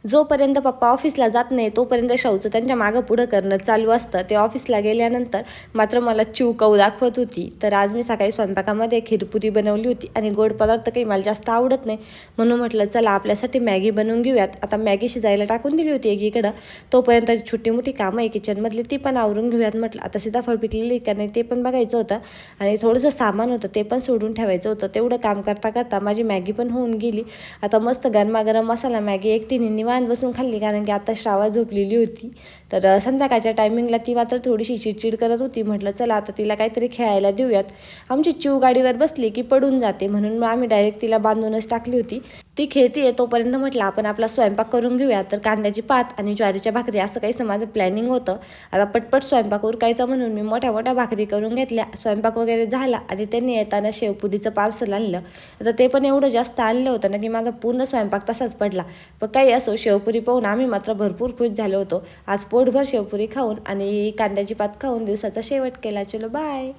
जोपर्यंत पप्पा ऑफिसला जात नाही तोपर्यंत शाऊचं त्यांच्या मागं पुढं करणं चालू असतं. ते ऑफिसला गेल्यानंतर मात्र मला चिवकाऊ दाखवत होती. तर आज मी सकाळी स्वयंपाकामध्ये खीरपुरी बनवली होती आणि गोड पदार्थ काही मला जास्त आवडत नाही, म्हणून म्हटलं चला आपल्यासाठी मॅगी बनवून घेऊयात. आता मॅगी शिजायला टाकून दिली होती एकीकडं. तोपर्यंत छोटी मोठी कामं आहे किचनमधली ती पण आवरून घेऊयात म्हटलं. आता सीताफळ पिकलेली का नाही ते पण बघायचं होतं आणि थोडंसं सामान होतं ते पण सोडून ठेवायचं होतं. तेवढं काम करता करता माझी मॅगी पण होऊन गेली. आता मस्त गरमागरम मसाला मॅगी एकटीने निवांत बसून खाल्ली, कारण की आता श्रावा झोपलेली होती. तर संध्याकाळच्या टायमिंगला ती मात्र थोडीशी चिडचिड करत होती. म्हटलं चला आता तिला काहीतरी खेळायला देऊयात. आमची चिव गाडीवर बसली की पडून जाते, म्हणून मग आम्ही डायरेक्ट तिला बांधूनच टाकली होती. ती खेळतीये तोपर्यंत म्हटलं आपण आपला स्वयंपाक करून घेऊया. तर कांद्याची पात आणि ज्वारीच्या भाकरी असं काही माझं प्लॅनिंग होतं. आता पटपट स्वयंपाक उरकायचा म्हणून मी मोठ्या मोठ्या भाकरी करून घेतल्या. स्वयंपाक वगैरे झाला आणि त्यांनी येताना शेवपुरीचं पार्सल आणलं. आता ते पण एवढं जास्त आणलं होतं ना की माझा पूर्ण स्वयंपाक तसाच पडला. पण काही असो, शेवपुरी पाहून आम्ही मात्र भरपूर खुश झालो होतो. आज पोटभर शेवपुरी खाऊन आणि कांद्याची पात खाऊन दिवसाचा शेवट केला. चलो बाय.